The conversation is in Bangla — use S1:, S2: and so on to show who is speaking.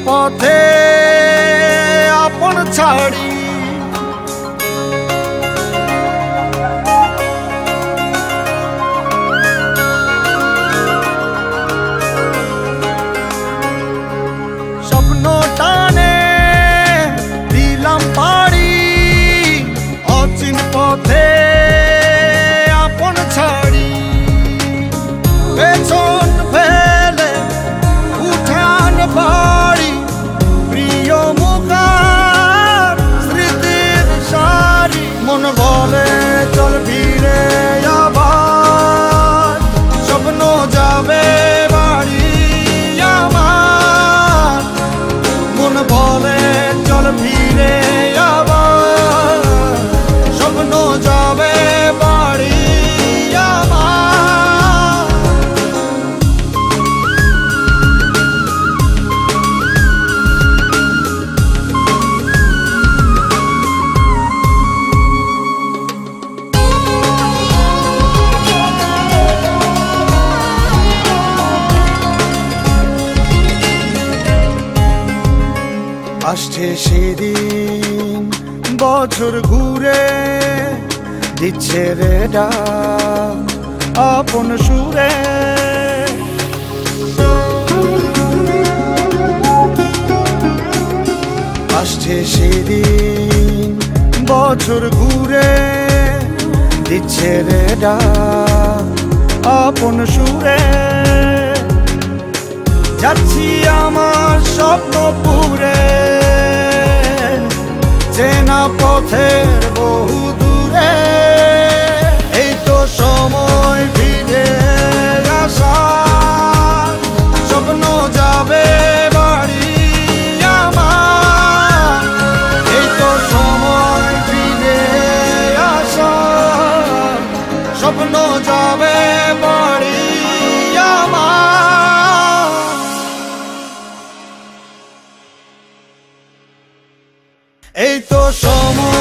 S1: পথে আপন ছাড়ি স্বপ্ন টানে দিলাম পাড়ি অচিন পথে আপন ছাড়ি পেছন ফেলে উঠান বাড়ি প্রিয় মুখার স্মৃতির সারি মন বলে চল ফিরে আবার স্বপ্ন যাবে বাড়ি আমার মন বলে চল ফিরে আবার স্বপ্ন যাবে বাড়ি আমার আসছে সেদিন বছর ঘুরে দিচ্ছে রে ডাক আপন সুরে আসছে সেদিন বছর ঘুরে দিচ্ছে রে ডাক আপন সুরে যাচ্ছি আমার স্বপ্ন পুরে চেনা পথের বহু দূরে এই তো সময় ফিরে আসার স্বপ্ন যাবে বাড়ি আমার এই তো সময় ফিরে আসার স্বপ্ন যাবে বাড়ি আমার এই তো সময়